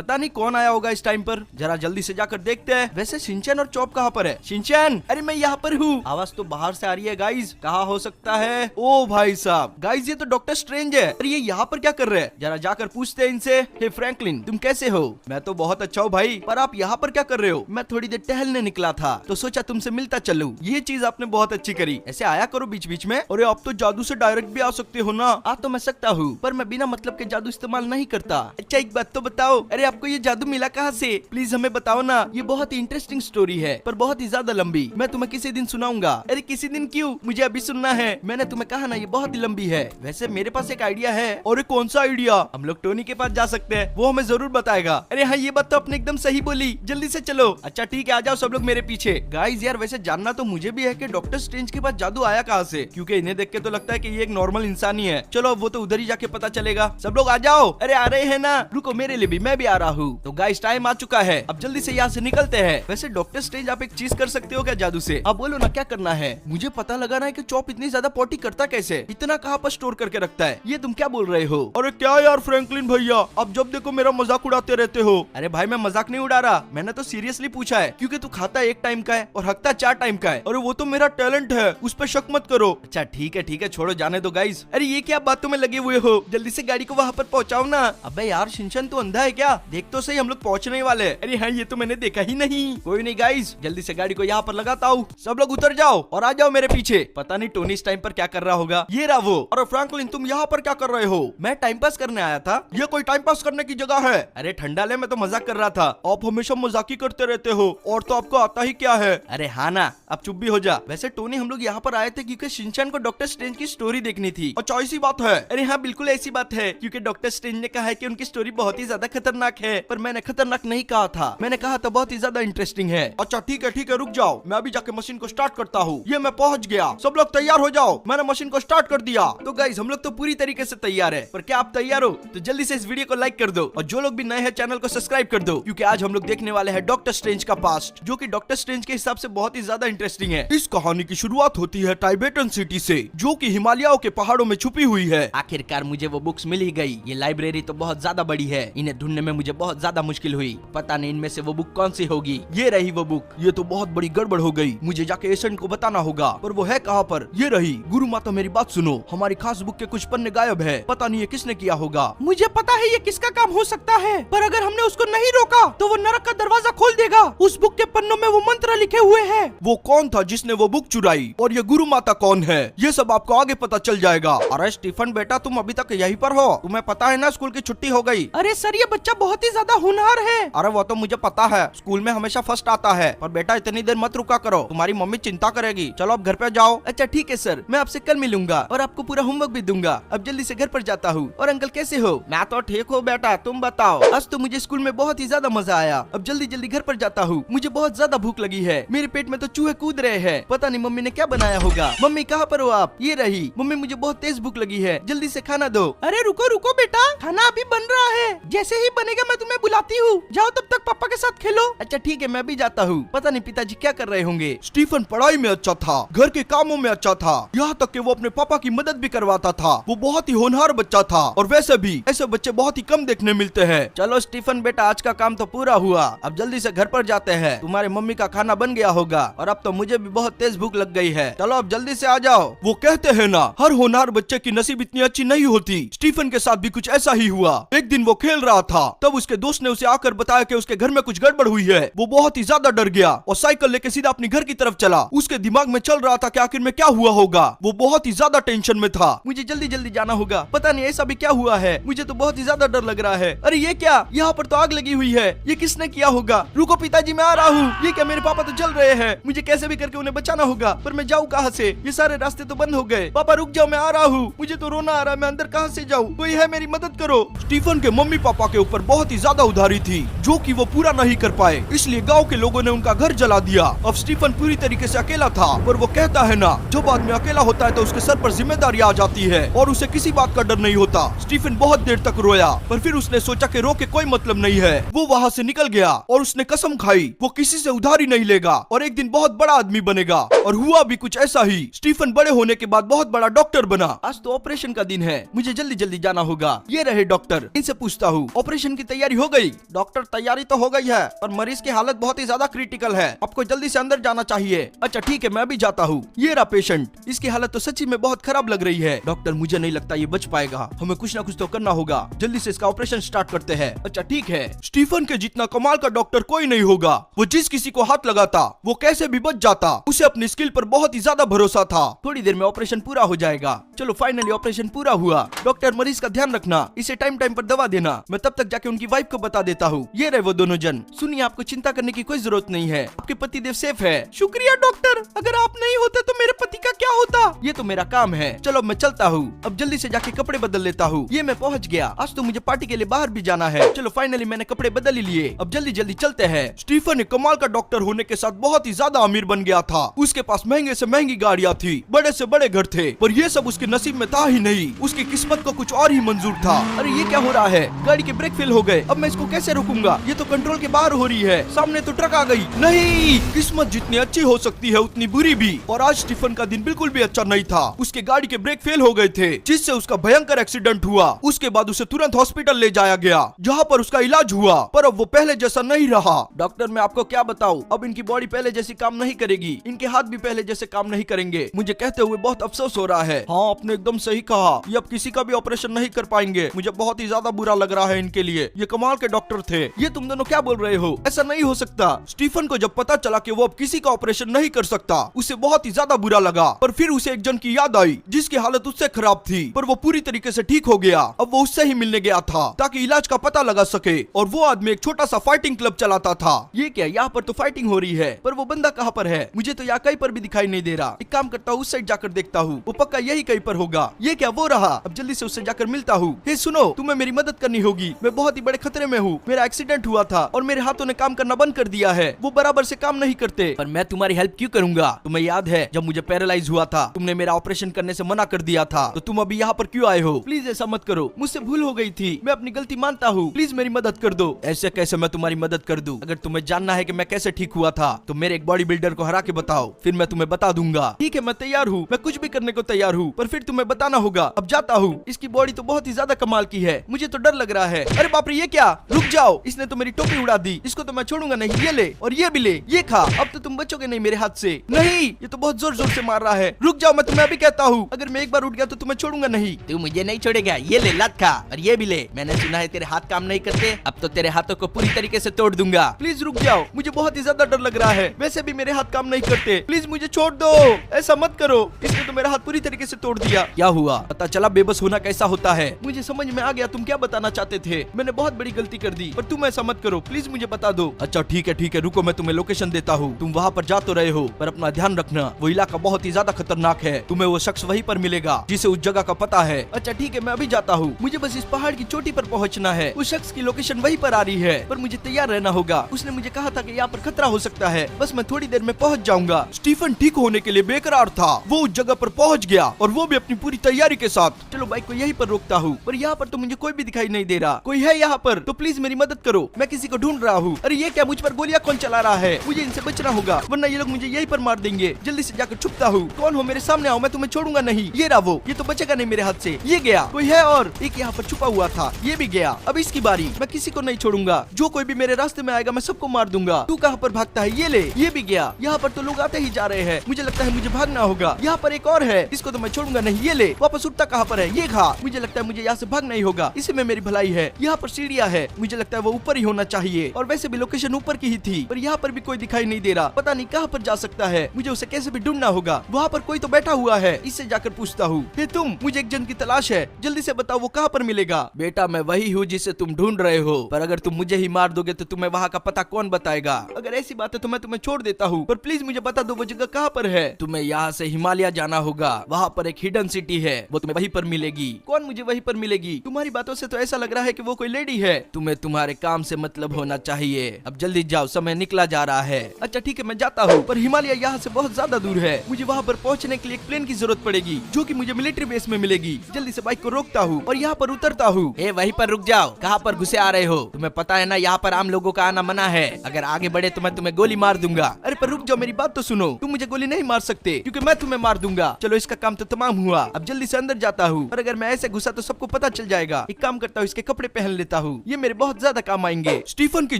पता नहीं कौन आया होगा इस टाइम पर, जरा जल्दी से जाकर देखते हैं। वैसे शिनचैन और चॉप कहाँ पर है? शिनचैन, अरे मैं यहाँ पर हूँ। आवाज तो बाहर से आ रही है गाइज, कहाँ हो सकता है? ओ भाई साहब, गाइज ये तो डॉक्टर स्ट्रेंज है। अरे ये यहाँ पर क्या कर रहे हैं? जरा जाकर पूछते हैं इनसे। हे फ्रैंकलिन, तुम कैसे हो? मैं तो बहुत अच्छा हूँ भाई, पर आप यहाँ पर क्या कर रहे हो? मैं थोड़ी देर टहलने निकला था तो सोचा तुमसे मिलता चलूं। ये चीज आपने बहुत अच्छी करी, ऐसे आया करो बीच बीच में। अरे आप तो जादू से डायरेक्ट भी आ सकते हो ना। आ तो मैं सकता हूँ, पर मैं बिना मतलब के जादू इस्तेमाल नहीं करता। अच्छा एक बात तो बताओ, अरे आपको ये जादू मिला कहाँ से? प्लीज हमें बताओ ना। ये बहुत ही इंटरेस्टिंग स्टोरी है, पर बहुत ही ज्यादा लंबी। मैं तुम्हें किसी दिन सुनाऊंगा। अरे किसी दिन क्यों, मुझे अभी सुनना है। मैंने तुम्हें कहा ना ये बहुत ही लंबी है। वैसे मेरे पास एक आइडिया है। और कौन सा आइडिया? हम लोग टोनी के पास जा सकते हैं, वो हमें जरूर बताएगा। अरे हाँ ये बात तो आपने एकदम सही बोली, जल्दी से चलो। अच्छा ठीक है, आ जाओ सब लोग मेरे पीछे। गाइस यार वैसे जानना तो मुझे भी है कि डॉक्टर स्ट्रेंज के पास जादू आया कहाँ से, क्योंकि इन्हें देख के तो लगता है कि ये एक नॉर्मल इंसान ही है। चलो वो तो उधर ही जाके पता चलेगा। सब लोग आ जाओ। अरे आ रहे हैं ना, रुको मेरे लिए भी, मैं भी आ रहा हूँ। तो गाइस टाइम आ चुका है, अब जल्दी से यहाँ से निकलते हैं। वैसे डॉक्टर स्ट्रेंज आप एक चीज कर सकते हो क्या जादू से? अब बोलो ना क्या करना है। मुझे पता लगाना है कि चॉप इतनी ज्यादा पॉटी करता कैसे, इतना कहाँ पर स्टोर करके रखता है। ये तुम क्या बोल रहे हो? अरे क्या यार फ्रैंकलिन भैया, अब जब देखो मेरा मजाक उड़ाते रहते हो। अरे भाई मैं मजाक नहीं उड़ा रहा, मैंने तो सीरियसली पूछा है, क्योंकि तू खाता एक टाइम का है और हकता 4 टाइम का है। अरे वो तो मेरा टैलेंट है, उस पर शक मत करो। अच्छा ठीक है छोड़ो जाने दो गाइस। अरे ये क्या बातों में लगे हुए हो, जल्दी से गाड़ी को वहाँ पर पहुँचाओ ना। अबे यार शिनचैन तो अंधा है क्या? देख तो सही, हम लोग पहुँचने वाले। अरे हाँ ये तो मैंने देखा ही नहीं। कोई नहीं गाइस, जल्दी से गाड़ी को यहाँ पर लगाता हूँ। सब लोग उतर जाओ और आ जाओ मेरे पीछे। पता नहीं टोनी इस टाइम पर क्या कर रहा होगा। ये रहा वो। अरे फ्रैंकलिन तुम यहाँ पर क्या कर रहे हो? मैं टाइम पास करने आया था। ये कोई टाइम पास करने की जगह है? अरे ठंडा ले, मैं तो मजाक कर रहा था। आप हमेशा मजाक ही करते रहते हो, और तो आपको आता ही क्या है। अरे हाँ ना, अब चुप भी हो जा। वैसे टोनी हम लोग यहाँ पर आए थे क्योंकि शिनचैन को डॉक्टर स्ट्रेंज की स्टोरी देखनी थी। अच्छा ऐसी बात है? अरे हाँ बिल्कुल ऐसी बात है, क्योंकि डॉक्टर स्ट्रेंज ने कहा है कि उनकी स्टोरी बहुत ही ज्यादा खतरनाक है। पर मैंने खतरनाक नहीं कहा था, मैंने कहा था बहुत ही ज्यादा इंटरेस्टिंग है। अच्छा ठीक है रुक जाओ, मैं अभी जाके मशीन को स्टार्ट करता हूँ। ये मैं पहुँच गया, सब लोग तैयार हो जाओ। मैंने मशीन को स्टार्ट कर दिया। तो गाइस हम लोग तो पूरी तरीके से तैयार है, पर क्या आप तैयार हो? तो जल्दी से इस वीडियो को लाइक कर दो, और जो लोग भी नए हैं चैनल को सब्सक्राइब कर दो, क्योंकि आज हम लोग देखने वाले हैं डॉक्टर स्ट्रेंज का पास्ट, जो कि डॉक्टर स्ट्रेंज के हिसाब से बहुत ही ज्यादा इंटरेस्टिंग है। इस कहानी की शुरुआत होती है टाइबेटन सिटी से, जो कि हिमालयों के पहाड़ों में छुपी हुई है। आखिरकार मुझे वो बुक्स मिल ही गई। ये लाइब्रेरी तो बहुत ज्यादा बड़ी है, इन्हें ढूंढने में मुझे बहुत ज्यादा मुश्किल हुई। पता नहीं इनमें से वो बुक कौन सी होगी। ये रही वो बुक। ये तो बहुत बड़ी गड़बड़ हो गई, मुझे जाके एजेंट को बताना होगा। पर वो है कहाँ पर? ये रही। गुरु माता मेरी बात सुनो, हमारी खास बुक के कुछ पन्ने गायब है, पता नहीं ये किसने किया होगा। मुझे पता है ये किसका काम हो सकता है, पर अगर हमने उसको नहीं रोका तो वो नरक का दरवाजा खोल देगा। उस बुक के पन्नों में वो मंत्र लिखे हुए हैं। वो कौन था जिसने वो बुक चुराई, और ये गुरु माता कौन है, ये सब आपको आगे पता चल जाएगा। अरे स्टीफन बेटा तुम अभी तक यहीं पर हो? तुम्हें पता है ना स्कूल की छुट्टी हो गई। अरे सर ये बच्चा बहुत ही ज्यादा होनहार है। अरे वो तो मुझे पता है, स्कूल में हमेशा फर्स्ट आता है। पर बेटा इतनी देर मत रुका करो, तुम्हारी मम्मी चिंता करेगी। चलो अब घर पे जाओ। अच्छा ठीक है सर, मैं आपसे कल मिलूंगा और आपको पूरा होमवर्क भी दूंगा। अब जल्दी से घर पर जाता हूँ। और अंकल कैसे हो? मैं तो ठीक हूँ बेटा, तुम बताओ। आज तो मुझे स्कूल में बहुत ही ज्यादा मजा आया। अब जल्दी जल्दी घर पर जाता हूँ, मुझे बहुत ज्यादा भूख लगी है। मेरे पेट में तो चूहे कूद रहे हैं, पता नहीं मम्मी ने क्या बनाया होगा। मम्मी कहाँ पर हो आप? ये रही। मम्मी मुझे बहुत तेज भूख लगी है, जल्दी से खाना दो। अरे रुको रुको बेटा, खाना अभी बन रहा है, जैसे ही बनेगा मैं तुम्हें बुलाती हूँ। जाओ तब तक पापा के साथ खेलो। अच्छा ठीक है मैं भी जाता हूँ। पता नहीं पिताजी क्या कर रहे होंगे। स्टीफन पढ़ाई में अच्छा था, घर के कामों में अच्छा था, यहाँ तक कि वो अपने पापा की मदद भी करवाता था। वो बहुत ही होनहार बच्चा था, और वैसे भी ऐसे बच्चे बहुत ही कम देखने मिलते हैं। चलो स्टीफन बेटा आज का काम तो पूरा हुआ, अब जल्दी से घर पर जाते हैं। तुम्हारे मम्मी का खाना बन गया होगा, और अब तो मुझे भी बहुत तेज भूख लग गई है। चलो अब जल्दी से आ जाओ। वो कहते हैं ना, हर होनहार बच्चे की नसीब इतनी अच्छी नहीं होती। स्टीफन के साथ भी कुछ ऐसा ही हुआ। एक दिन वो खेल रहा था, तब उसके दोस्त ने उसे आकर बताया कि उसके घर में कुछ गड़बड़ हुई है। वो बहुत ही ज्यादा डर गया और साइकिल लेके सीधा अपने घर की तरफ चला। उसके दिमाग में चल रहा था कि आखिर में क्या हुआ होगा। वो बहुत ही ज्यादा टेंशन में था। मुझे जल्दी जल्दी जाना होगा, पता नहीं ऐसा भी क्या हुआ है, मुझे तो बहुत ही ज्यादा डर लग रहा है। अरे ये क्या, यहाँ पर तो आग लगी हुई है, ये किसने किया होगा? रुको पिताजी मैं आ रहा हूँ। ये क्या, मेरे पापा तो जल रहे हैं, मुझे कैसे भी करके उन्हें बचाना होगा। पर मैं जाऊँ कहाँ से? ये सारे रास्ते तो बंद हो गए। पापा रुक जाओ, मैं आ रहा हूँ, मुझे तो रोना आ रहा है, मैं अंदर कहाँ से जाऊँ? कोई है, मेरी मदद करो। स्टीफन के मम्मी पापा के ऊपर बहुत ही ज्यादा उधारी थी, जो कि वो पूरा नहीं कर पाए, इसलिए गांव के लोगों ने उनका घर जला दिया। अब स्टीफन पूरी तरीके से अकेला था, पर वो कहता है ना, जब आदमी अकेला होता है तो उसके सर पर जिम्मेदारी आ जाती है और उसे किसी बात का डर नहीं होता। स्टीफन बहुत देर तक रोया, पर फिर उसने सोचा कि रो के कोई मतलब नहीं है। वो वहाँ से निकल गया और उसने कसम खाई वो किसी से उधारी नहीं लेगा और एक दिन बहुत बड़ा आदमी बनेगा। और हुआ भी कुछ ऐसा ही। स्टीफन बड़े होने के बाद बहुत बड़ा डॉक्टर बना। आज तो ऑपरेशन का दिन है, मुझे जल्दी जल्दी जाना होगा। ये रहे डॉक्टर, इनसे पूछता हूँ ऑपरेशन की तैयारी हो गई? डॉक्टर तैयारी तो हो गई है, पर मरीज की हालत बहुत ही ज्यादा क्रिटिकल है, आपको जल्दी से अंदर जाना चाहिए। अच्छा ठीक है, मैं भी जाता हूँ। ये रहा पेशेंट, इसकी हालत तो सच्ची में बहुत खराब लग रही है। डॉक्टर मुझे नहीं लगता ये बच पाएगा, हमें कुछ ना कुछ तो करना होगा, जल्दी से इसका ऑपरेशन स्टार्ट करते हैं। अच्छा ठीक है। स्टीफन के जितना कमाल का डॉक्टर कोई नहीं होगा, वो जिस किसी को हाथ लगाता वो कैसे भी बच जाता, उसे अपनी स्किल पर बहुत ही ज्यादा भरोसा था। थोड़ी देर में ऑपरेशन पूरा हो जाएगा। चलो फाइनली ऑपरेशन पूरा हुआ। डॉक्टर मरीज का ध्यान रखना, इसे टाइम टाइम पर दवा देना, मैं तब तक जाके उनकी वाइफ को बता देता हूँ। ये रहे वो दोनों जन। सुनिए, आपको चिंता करने की कोई जरूरत नहीं है, आपके पतिदेव सेफ है। शुक्रिया डॉक्टर, अगर आप नहीं होते तो मेरे पति का क्या होता? ये तो मेरा काम है। चलो मैं चलता हूँ, अब जल्दी से जाके कपड़े बदल लेता हूँ। ये मैं पहुँच गया, आज तो मुझे पार्टी के लिए बाहर भी जाना है। चलो फाइनली मैंने कपड़े बदल ही लिए, अब जल्दी जल्दी चलते हैं। स्टीफन एक कमाल का डॉक्टर होने के साथ बहुत ही ज्यादा अमीर बन गया था। उसके पास महंगे से महंगी गाड़ियाँ थी, बड़े से बड़े घर थे, पर ये सब उसके नसीब में था ही नहीं। उसकी किस्मत को कुछ और ही मंजूर था। अरे ये क्या हो रहा है? गाड़ी के ब्रेक फेल हो गए, अब मैं इसको कैसे रोकूंगा? ये तो कंट्रोल के बाहर हो रही है। सामने तो ट्रक आ गई। नहीं, किस्मत जितनी अच्छी हो सकती है उतनी बुरी भी। और आज स्टीफन का दिन बिल्कुल भी अच्छा नहीं था। उसके गाड़ी के ब्रेक फेल हो गए थे, जिससे उसका भयंकर एक्सीडेंट हुआ। उसके बाद उसे तुरंत हॉस्पिटल ले जाया गया, जहाँ पर उसका इलाज हुआ, पर अब वो पहले जैसा नहीं रहा। डॉक्टर मैं आपको क्या बताऊं, अब इनकी बॉडी पहले जैसी काम नहीं करेगी, इनके हाथ भी पहले जैसे काम नहीं करेंगे। मुझे कहते हुए बहुत अफसोस हो रहा है। हाँ आपने एकदम सही कहा, ये अब किसी का भी ऑपरेशन नहीं कर पाएंगे। मुझे बहुत ही ज्यादा बुरा लग रहा है इनके लिए। ये कमाल के डॉक्टर थे। ये तुम दोनों क्या बोल रहे हो? ऐसा नहीं हो सकता। स्टीफन को जब पता चला कि वो अब किसी का ऑपरेशन नहीं कर सकता, उसे बहुत ही ज्यादा बुरा लगा। पर फिर उसे एक जन की याद आई जिसकी हालत उससे खराब थी, पर वो पूरी तरीके से ठीक हो गया। अब वो उससे ही मिलने गया था ताकि इलाज का पता लगा सके। और वो आदमी एक छोटा सा फाइटिंग क्लब चलाता था। ये क्या, यहाँ पर तो फाइटिंग हो रही है, पर वो बंदा कहाँ पर है? मुझे तो यहाँ कहीं पर भी दिखाई नहीं दे रहा। एक काम करता हूँ, उस साइड जाकर देखता हूँ, वो पक्का यही कहीं पर होगा। ये क्या, वो रहा। अब जल्दी से उससे जाकर मिलता हूँ। हे सुनो, तुम्हें मेरी मदद करनी होगी, मैं बहुत ही बड़े खतरे में हूँ। मेरा एक्सीडेंट हुआ था और मेरे हाथों ने काम करना बंद कर दिया है, वो बराबर से काम नहीं करते। पर मैं तुम्हारी हेल्प क्यों करूंगा? तुम्हें याद है जब मुझे पैरालाइज हुआ था, तुमने मेरा ऑपरेशन करने से मना कर दिया था, तो तुम अभी यहाँ पर क्यों आए हो? प्लीज ऐसा मत करो, मुझसे भूल हो गई थी, मैं अपनी गलती मानता हूँ, प्लीज मेरी मदद कर दो। ऐसे कैसे मैं तुम्हारी मदद कर दूं? अगर तुम्हें जानना है कि मैं कैसे ठीक हुआ था, तो मेरे एक बॉडी बिल्डर को हरा के बताओ, फिर मैं तुम्हें बता दूंगा। ठीक है मैं तैयार हूँ, मैं कुछ भी करने को तैयार हूँ, पर फिर तुम्हें बताना होगा। अब जाता हूँ। इसकी बॉडी तो बहुत ही ज्यादा कमाल की है, मुझे तो डर लग रहा है। अरे बाप रे, ये क्या? रुक जाओ, इसने तो मेरी टोपी उड़ा दी, इसको तो मैं छोड़ूंगा नहीं। ये ले और ये भी ले, ये खा, अब तो तुम बचोगे नहीं मेरे हाथ से। नहीं, ये तो बहुत जोर जोर से मार रहा है। रुक जाओ, मैं तुम्हें अभी कहता हूँ, अगर मैं एक बार उठ गया तो तुम्हें छोड़ूंगा नहीं। तू मुझे नहीं छोड़ेगा। ये ले, लात खा, और ये भी ले। मैंने सुना है तेरे हाथ काम नहीं करते, अब तो तेरे हाथों को पूरी तरीके से तोड़ दूंगा। प्लीज रुक जाओ, मुझे बहुत ही ज्यादा डर लग रहा है, वैसे भी मेरे हाथ काम नहीं करते। प्लीज मुझे छोड़ दो, ऐसा मत करो। इसने तो मेरा हाथ पूरी तरीके से तोड़ दिया। क्या हुआ? पता चला बेबस होना कैसा होता है। मुझे समझ में आ गया तुम क्या बताना चाहते थे। मैंने बहुत बड़ी गलती कर दी, पर तुम ऐसा मत करो, प्लीज मुझे बता दो। अच्छा ठीक है, रुको मैं तुम्हें लोकेशन देता हूँ, तुम वहाँ पर जा तो रहे हो, पर अपना ध्यान रखना, वो इलाका बहुत ही ज्यादा खतरनाक है। तुम्हें वो शख्स वहीं पर मिलेगा जिसे उस जगह का पता है। अच्छा ठीक है, मैं अभी जाता हूँ, मुझे बस इस पहाड़ की चोटी पर पहुँचना है। उस शख्स की लोकेशन वहीं पर आ रही है, पर मुझे तैयार रहना होगा। उसने मुझे कहा था कि यहाँ पर खतरा हो सकता है, बस मैं थोड़ी देर में पहुँच जाऊंगा। स्टीफन ठीक होने के लिए बेकरार था, वो उस जगह पर पहुँच गया, और वो भी अपनी पूरी तैयारी के साथ। चलो बाइक को यहीं पर रोकता हूँ, पर यहाँ पर तो मुझे कोई भी दिखाई नहीं दे रहा। कोई है यहाँ पर तो प्लीज मेरी मदद करो, मैं किसी को ढूंढ रहा हूँ। अरे ये क्या, मुझ पर गोलियां कौन चला रहा है? मुझे इनसे बचना होगा, वरना ये लोग मुझे यहीं पर मार देंगे। जल्दी से जाकर छुपता हूँ। कौन हो? मेरे सामने आओ, मैं तुम्हें छोड़ूंगा नहीं। ये रहा वो, ये तो बचेगा नहीं मेरे हाथ से। ये गया। कोई है और? एक यहाँ पर छुपा हुआ था, ये भी गया। अब इसकी बारी, मैं किसी को नहीं छोड़ूंगा। जो कोई भी मेरे रास्ते में आएगा मैं सबको मार दूंगा। तू कहाँ पर भागता है? ये ले, ये भी गया। यहाँ पर तो लोग आते ही जा रहे हैं, मुझे लगता है मुझे भागना होगा। यहाँ पर एक और है, इसको तो मैं छोड़ूंगा नहीं। ये ले, वापस उठता कहाँ पर है? ये खा। मुझे लगता है मुझे यहाँ से भागना ही होगा, इसी में मेरी भलाई है। यहाँ पर सीढ़ियाँ है, मुझे लगता है वो ऊपर ही होना चाहिए, और वैसे भी लोकेशन ऊपर की ही थी, पर यहाँ पर भी कोई दिखाई नहीं दे रहा। पता नहीं कहाँ पर जा सकता है, मुझे उसे कैसे भी ढूंढना होगा। वहाँ पर कोई तो बैठा हुआ है, इससे जाकर पूछता हूँ। हे तुम, मुझे एक जन की तलाश है, जल्दी से बताओ वो कहाँ पर मिलेगा। बेटा मैं वही हूँ जिसे तुम ढूंढ रहे हो, पर अगर तुम मुझे ही मार दोगे तो तुम्हें वहाँ का पता कौन बताएगा? अगर ऐसी बात है तो मैं तुम्हें छोड़ देता हूँ, पर प्लीज मुझे बता दो वो जगह कहाँ पर है। तुम्हें यहाँ से हिमालय जाना होगा, वहाँ पर एक हिडन सिटी है, वो तुम्हें वहीं पर मिलेगी। कौन मुझे वहीं पर मिलेगी? तुम्हारी बातों से तो ऐसा लग रहा है कि वो कोई लेडी है। तुम्हें तुम्हारे काम से मतलब होना चाहिए। अब जल्दी जाओ, समय निकला जा रहा है। अच्छा ठीक है, मैं जाता हूँ, पर हिमालय यहाँ से बहुत ज्यादा दूर है। मुझे वहाँ पर पहुँचने के लिए एक प्लेन की जरूरत पड़ेगी, जो कि मुझे मिलिट्री बेस में मिलेगी। जल्दी से बाइक को रोकता हूँ और यहाँ पर उतरता हूँ। ए वहीं पर रुक जाओ, कहाँ पर घुसे आ रहे हो? तुम्हें पता है ना यहाँ पर आम लोगों का आना मना है, अगर आगे बढ़े तो मैं तुम्हें गोली मार दूंगा। अरे पर रुक जाओ, मेरी बात तो सुनो, तुम मुझे गोली नहीं मार सकते क्योंकि मैं तुम्हें मार दूंगा। चलो इसका काम तो तमाम हुआ, अब जल्दी से अंदर जाता हूँ, और अगर मैं ऐसे घुसा तो सबको पता चल जाएगा। एक काम करता हूँ, इसके कपड़े पहन लेता लेता हूँ, ये मेरे बहुत ज्यादा काम आएंगे। स्टीफन की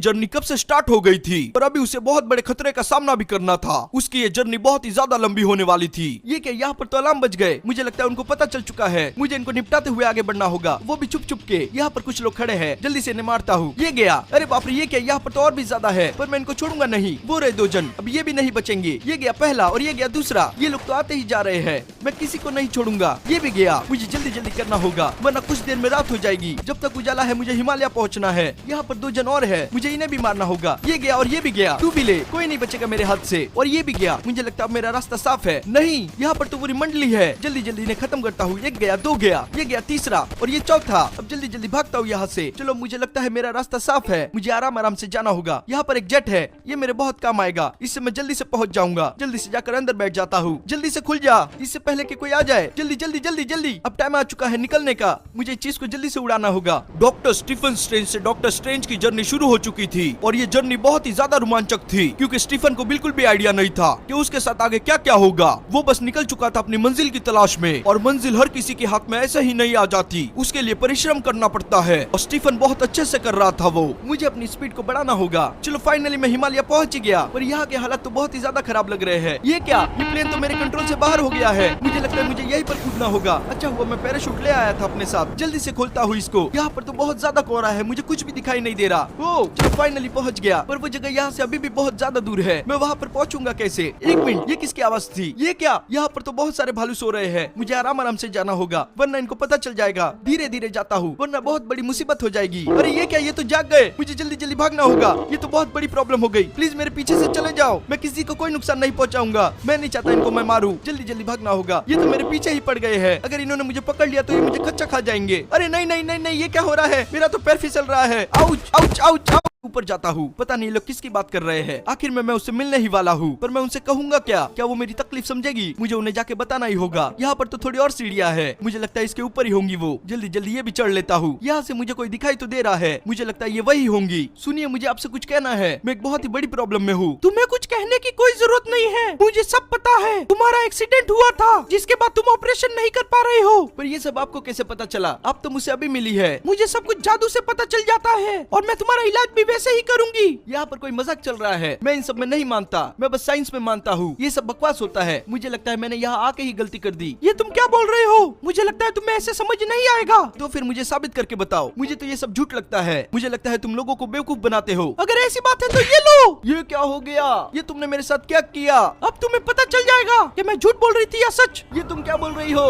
जर्नी कब से स्टार्ट हो गई थी और अभी उसे बहुत बड़े खतरे का सामना भी करना था। उसकी ये जर्नी बहुत ही ज्यादा लंबी होने वाली थी। ये क्या, यहाँ पर तो अलार्म बज गए। मुझे लगता है उनको पता चल चुका है। मुझे इनको निपटाते हुए आगे बढ़ना होगा, वो भी छुप छुप के। यहाँ पर कुछ लोग खड़े हैं, जल्दी से इन्हें मारता हूँ। ये गया। अरे बाप रे, ये क्या, यहाँ पर तो और भी ज्यादा है, पर मैं इनको छोड़ूंगा नहीं। वो रहे 2 जन, अब ये भी नहीं बचेंगे। ये गया पहला और ये गया दूसरा। ये लोग तो आते ही जा रहे हैं, मैं किसी को नहीं छोड़ूंगा। ये भी गया। मुझे जल्दी जल्दी करना होगा वरना कुछ देर में रात हो जाएगी। जब तक उजाला है मुझे हिमालय पहुंचना है। यहाँ पर 2 जन और है, मुझे इन्हें भी मारना होगा। ये गया और ये भी गया। तू भी ले, कोई नहीं बचेगा मेरे हाथ से। और ये भी गया। मुझे लगता है मेरा रास्ता साफ है। नहीं, यहाँ पर तो पूरी मंडली है। जल्दी जल्दी इन्हें खत्म करता हूँ। 1 गया, 2 गया, ये गया तीसरा और ये चौथा। अब जल्दी जल्दी भागता हूँ यहाँ से। चलो, मुझे लगता है मेरा रास्ता साफ है। मुझे आराम आराम से जाना होगा। यहाँ पर एक जेट है, ये मेरे बहुत काम आएगा। इससे मैं जल्दी से पहुंच जाऊंगा। जल्दी से जाकर अंदर बैठ जाता हूँ। जल्दी से खुल जा, इससे पहले कि कोई आ जाए। जल्दी जल्दी जल्दी जल्दी, अब टाइम आ चुका है निकलने का। मुझे चीज को जल्दी से उड़ाना होगा। डॉक्टर स्टीफन स्ट्रेंज से डॉक्टर स्ट्रेंज की जर्नी शुरू हो चुकी थी और ये जर्नी बहुत ही ज्यादा रोमांचक थी, क्योंकि स्टीफन को बिल्कुल भी आइडिया नहीं था कि उसके साथ आगे क्या क्या होगा। वो बस निकल चुका था अपनी मंजिल की तलाश में, और मंजिल हर किसी के हाथ में ऐसे ही नहीं आ जाती। उसके लिए परिश्रम करना पड़ता है और स्टीफन बहुत अच्छे से कर रहा था वो। मुझे अपनी स्पीड को बढ़ाना होगा। चलो, फाइनली मैं हिमालय पहुंच गया, पर यहाँ के हालात तो बहुत ही ज्यादा खराब लग रहे हैं। ये क्या, ये प्लेन तो मेरे कंट्रोल से बाहर हो गया है। मुझे लगता है मुझे यहीं पर कूदना होगा। अच्छा हुआ मैं पैराशूट ले आया था अपने साथ। जल्दी से खोलता हूँ इसको। यहाँ पर तो बहुत ज्यादा कोहरा है, मुझे कुछ भी दिखाई नहीं दे रहा। ओ, चलो फाइनली पहुंच गया, पर वो जगह यहाँ से अभी भी बहुत ज्यादा दूर है। मैं वहाँ पर पहुंचूंगा कैसे? 1 मिनट, ये किसकी आवाज थी? ये क्या, यहाँ पर तो बहुत सारे भालू सो रहे हैं। मुझे आराम आराम से जाना होगा वरना इनको पता चल जाएगा। धीरे धीरे जाता हूँ वरना बहुत बड़ी मुसीबत हो जाएगी। अरे ये क्या, ये तो जाग गए। मुझे जल्दी जल्दी भागना होगा, ये तो बहुत बड़ी प्रॉब्लम हो गई। प्लीज मेरे पीछे से चले जाओ, मैं किसी को कोई नुकसान नहीं पहुंचाऊंगा। मैं नहीं चाहता इनको मैं मारूं। जल्दी जल्दी भागना होगा। ये तो मेरे पीछे ही पड़ गए हैं। अगर इन्होंने मुझे पकड़ लिया तो ये मुझे कच्चा खा जाएंगे। अरे नहीं नहीं नहीं नहीं, ये क्या हो रहा है? मेरा तो पैर फिसल रहा है। Ouch ouch ouch. ऊपर जाता हूँ, पता नहीं लोग किसकी बात कर रहे हैं। आखिर में मैं उससे मिलने ही वाला हूँ, पर मैं उनसे कहूंगा क्या? क्या वो मेरी तकलीफ समझेगी? मुझे उन्हें जाके बताना ही होगा। यहाँ पर तो थोड़ी और सीढ़ियाँ है, मुझे लगता है इसके ऊपर ही होंगी वो। जल्दी जल्दी ये भी चढ़ लेता हूँ। यहाँ से मुझे कोई दिखाई तो दे रहा है, मुझे लगता है ये वही होंगी। सुनिए, मुझे आपसे कुछ कहना है। मैं एक बहुत ही बड़ी प्रॉब्लम में हूँ। तुम्हें कुछ कहने की कोई जरूरत नहीं है, मुझे सब पता है। तुम्हारा एक्सीडेंट हुआ था जिसके बाद तुम ऑपरेशन नहीं कर पा रहे हो। पर ये सब आपको कैसे पता चला? आप तो मुझसे अभी मिली है। मुझे सब कुछ जादू से पता चल जाता है और मैं तुम्हारा इलाज भी वैसे ही करूंगी। यहाँ पर कोई मजाक चल रहा है, मैं इन सब में नहीं मानता। मैं बस साइंस में मानता हूँ। ये सब बकवास होता है। मुझे लगता है मैंने यहाँ आके ही गलती कर दी। ये तुम क्या बोल रहे हो? मुझे लगता है तुम्हें ऐसे समझ नहीं आएगा। तो फिर मुझे साबित करके बताओ। मुझे तो ये सब झूठ लगता है। मुझे लगता है तुम लोगों को बेवकूफ बनाते हो। अगर ऐसी बात है तो ये लो। ये क्या हो गया? ये तुमने मेरे साथ क्या किया? अब तुम्हें पता चल जाएगा कि मैं झूठ बोल रही थी या सच। ये तुम क्या बोल रही हो?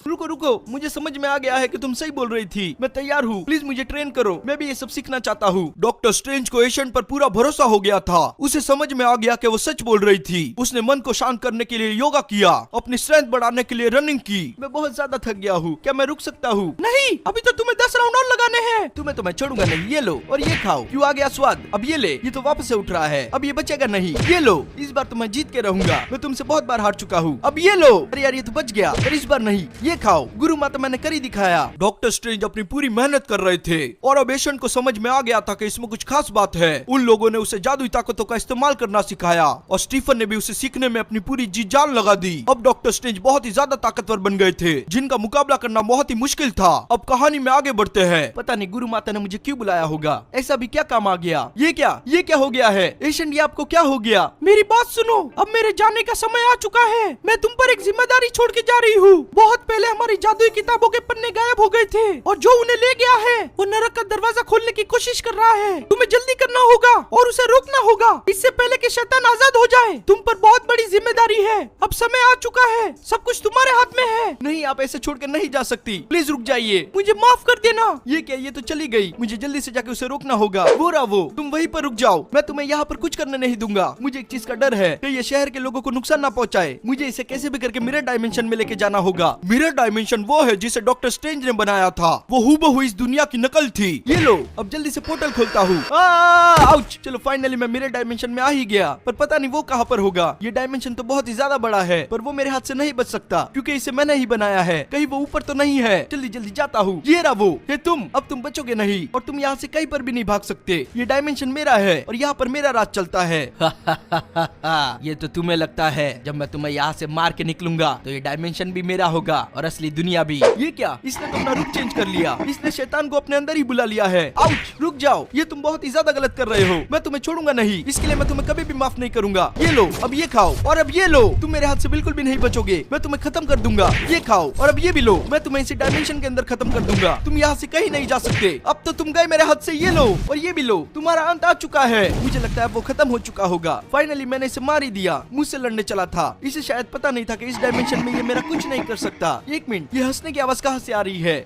रुको रुको, मुझे समझ में आ गया है कि तुम सही बोल रही थी। मैं तैयार हूँ, प्लीज मुझे ट्रेन करो। मैं भी ये सब सीखना चाहता हूँ। डॉक्टर स्ट्रेंज को एशियन पर पूरा भरोसा हो गया था। उसे समझ में आ गया कि वो सच बोल रही थी। उसने मन को शांत करने के लिए योगा किया, अपनी स्ट्रेंथ बढ़ाने के लिए रनिंग की। मैं बहुत ज्यादा थक गया हूँ, क्या मैं रुक सकता हूँ? नहीं, अभी तो तुम्हें 10 राउंड और लगाने हैं। तुम्हें तो मैं छोड़ूंगा नहीं। ये लो और ये खाओ। क्यों आ गया स्वाद? अब ये ले, ये तो वापस से उठ रहा है। अब ये बचेगा नहीं। ये लो, इस बार तो मैं जीत के रहूंगा। मैं तुमसे बहुत बार हार चुका हूँ। अब ये लो। अरे यार, ये तो बच गया, पर इस बार नहीं। ये खाओ, गुरु माता मैंने कर ही दिखाया। डॉक्टर स्ट्रेंज अपनी पूरी मेहनत कर रहे थे और अब एशियन को समझ में आ गया था कि इसमें कुछ खास बात है। उन लोगों ने उसे जादुई ताकतों का इस्तेमाल करना सिखाया और स्टीफन ने भी उसे सीखने में अपनी पूरी जी जान लगा दी। अब डॉक्टर स्ट्रेंज बहुत ही ज्यादा ताकतवर बन गए थे, जिनका मुकाबला करना बहुत ही मुश्किल था। अब कहानी में आगे बढ़ते हैं। पता नहीं गुरु माता ने मुझे क्यों बुलाया होगा। ऐसा भी क्या काम आ गया? ये क्या हो गया है? एशियन, ये आपको क्या हो गया? मेरी बात सुनो, अब मेरे जाने का समय आ चुका है। मैं तुम पर एक जिम्मेदारी छोड़ के जा रही हूँ। बहुत पहले हमारी जादुई किताबों के पन्ने गायब हो गए थे और जो उन्हें ले गया है वो नरक का दरवाजा खोलने की कोशिश कर रहा है। तुम्हें जल्दी करना होगा और उसे रोकना होगा इससे पहले कि शैतान आजाद हो जाए। तुम पर बहुत बड़ी जिम्मेदारी है। अब समय आ चुका है, सब कुछ तुम्हारे हाथ में है। नहीं, आप ऐसे छोड़कर नहीं जा सकती। प्लीज रुक जाइए, मुझे माफ कर देना। ये क्या, ये तो चली गई। मुझे जल्दी से जाके उसे रोकना होगा। वो तुम वहीं पर रुक जाओ, मैं तुम्हें यहाँ पर कुछ करने नहीं दूंगा। मुझे एक चीज का डर है कि ये शहर के लोगों को नुकसान ना पहुँचाए। मुझे इसे कैसे भी करके मिरर डायमेंशन में लेके जाना होगा। मिरर डायमेंशन वो वो है जिसे डॉक्टर स्ट्रेंज ने बनाया था। वो हूबहू इस दुनिया की नकल थी। ये लो, अब जल्दी से पोर्टल खोलता हूँ। आउच! चलो फाइनली मैं मेरे डायमेंशन में आ ही गया, पर पता नहीं वो कहाँ पर होगा। ये डायमेंशन तो बहुत ही ज्यादा बड़ा है, पर वो मेरे हाथ से नहीं बच सकता क्योंकि इसे मैंने ही बनाया है। कहीं वो ऊपर तो नहीं है। जल्दी जल्दी जाता हूँ। ये रहा वो। ये तुम, अब तुम बचोगे नहीं और तुम यहाँ से कहीं पर भी नहीं भाग सकते। ये डायमेंशन मेरा है और यहाँ पर मेरा राज चलता है। ये तो तुम्हें लगता है जब मैं तुम्हें यहाँ से मार के निकलूंगा तो ये डायमेंशन भी मेरा होगा और असली दुनिया भी। ये क्या, इसने तो अपना रुख चेंज कर लिया। इसने शैतान को अपने अंदर ही बुला लिया है। आउच! रुक जाओ, ये तुम बहुत ही ज्यादा गलत कर रहे हो। मैं तुम्हें छोड़ूंगा नहीं, इसके लिए मैं तुम्हें कभी भी माफ नहीं करूंगा। ये लो, अब ये खाओ और अब ये लो। तुम मेरे हाथ से बिल्कुल भी नहीं बचोगे। मैं तुम्हें खत्म कर दूंगा। ये खाओ और अब ये भी लो। मैं तुम्हें इसी डायमेंशन के अंदर खत्म कर दूंगा। तुम यहाँ से कहीं नहीं जा सकते। अब तो तुम गए मेरे हाथ से। ये लो और ये भी लो। तुम्हारा अंत आ चुका है। मुझे लगता है वो खत्म हो चुका होगा। फाइनली मैंने इसे मार ही दिया। मुझसे लड़ने चला था। इसे शायद पता नहीं था कि इस डायमेंशन में ये मेरा कुछ नहीं कर सकता। एक मिनट, ये हंसने की आवाज कहाँ से आ रही है?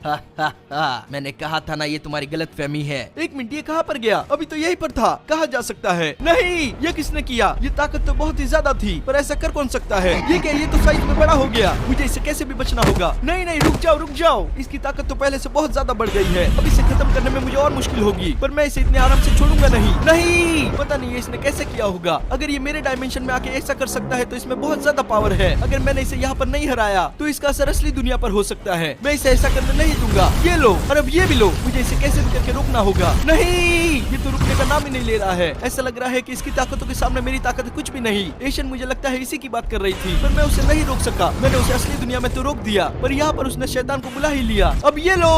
मैंने कहा था ना ये तुम्हारी गलतफहमी है। एक मिनट, ये कहाँ पर गया? अभी तो यहीं पर था। कहाँ जा सकता है? नहीं, ये किसने किया? ये ताकत तो बहुत ही ज्यादा थी, पर ऐसा कर कौन सकता है? ये क्या, ये तो साइज में बड़ा हो गया। मुझे इसे कैसे भी बचना होगा। नहीं नहीं, रुक जाओ रुक जाओ। इसकी ताकत तो पहले से बहुत ज्यादा बढ़ गई है। अब इसे खत्म करने में मुझे और मुश्किल होगी, पर मैं इसे इतने आराम से छोड़ूंगा नहीं। नहीं, पता नहीं इसने कैसे किया होगा। अगर ये मेरे डायमेंशन में आके ऐसा कर सकता है तो इसमें बहुत ज्यादा पावर है। अगर मैंने इसे यहाँ पर नहीं हराया तो इसका असर असली दुनिया पर हो सकता है। मैं इसे ऐसा करने नहीं दूंगा। ये लो और अब ये भी लो। मुझे इसे कैसे भी करके रोकना होगा। नहीं, ये तो रुकने का नाम ही नहीं ले रहा है। ऐसा लग रहा है कि इसकी ताकतों के सामने मेरी ताकत कुछ भी नहीं। एशियन मुझे लगता है इसी की बात कर रही थी, पर मैं उसे नहीं रोक सका। मैंने उसे असली दुनिया में तो रोक दिया, पर यहाँ पर उसने शैतान को बुला ही लिया। अब ये लो।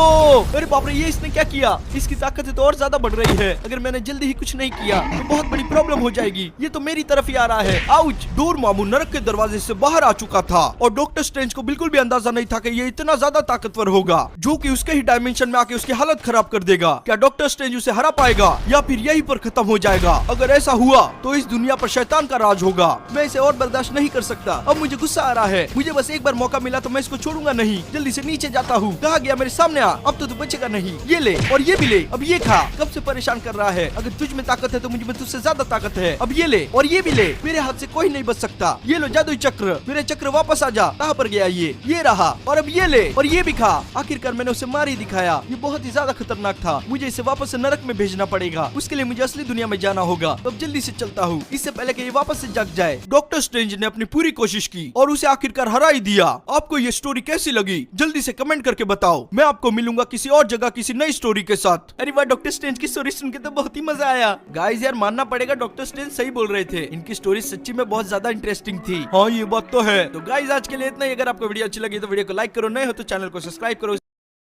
अरे बाप रे, ये इसने क्या किया? इसकी ताकत तो और ज्यादा बढ़ रही है। अगर मैंने जल्दी ही कुछ नहीं किया तो बहुत बड़ी प्रॉब्लम हो जाएगी। ये तो मेरी तरफ ही आ रहा है। आउच! डोरमामू नरक के दरवाजे से बाहर आ चुका था और डॉक्टर स्ट्रेंज को बिल्कुल भी अंदाजा नहीं था कि ये इतना ज्यादा ताकतवर होगा, जो कि उसके ही डायमेंशन में आके उसकी हालत खराब कर देगा। क्या डॉक्टर स्ट्रेंज उसे हरा पाएगा या फिर यहीं पर खत्म हो जाएगा? अगर ऐसा हुआ तो इस दुनिया पर शैतान का राज होगा। मैं इसे और बर्दाश्त नहीं कर सकता। अब मुझे गुस्सा आ रहा है। मुझे बस एक बार मौका मिला तो मैं इसको छोड़ूंगा नहीं। जल्दी से नीचे जाता हूँ। कहा गया, मेरे सामने आ। अब तो तू बचेगा नहीं। ये ले और ये भी ले। अब ये खा। कब से परेशान कर रहा है? अगर तुझ में ताकत है तो मुझ में तुझसे ज्यादा ताकत है। अब ये ले और ये भी ले। मेरे हाथ से कोई नहीं बच सकता। ये लो जादुई चक्र। मेरे चक्र वापस आ जा। कहाँ पर गया ये रहा। और अब ये ले और ये भी खा। आखिरकार मैंने उसे मार ही दिखाया। ये बहुत ही ज्यादा खतरनाक था। मुझे इसे वापस से नरक में भेजना पड़ेगा। उसके लिए मुझे असली दुनिया में जाना होगा। तो अब जल्दी से चलता हूँ, इससे पहले कि ये वापस से जग जाए। डॉक्टर स्ट्रेंज ने अपनी पूरी कोशिश की और उसे आखिरकार हरा ही दिया। आपको ये स्टोरी कैसी लगी जल्दी से कमेंट करके बताओ। मैं आपको मिलूंगा किसी और जगह किसी नई स्टोरी के साथ। अरे वाह, डॉक्टर स्ट्रेंज की स्टोरी सुन के तो बहुत ही मजा आया। गाइस यार, मानना पड़ेगा डॉक्टर स्ट्रेंज सही बोल रहे थे। इनकी स्टोरी सच्ची में बहुत ज्यादा इंटरेस्टिंग थी। हाँ, ये बात तो है। तो गाइस आज के लिए इतना ही। अगर आपको वीडियो अच्छी लगी तो वीडियो को लाइक करो, नए हो तो चैनल को सब्सक्राइब करो।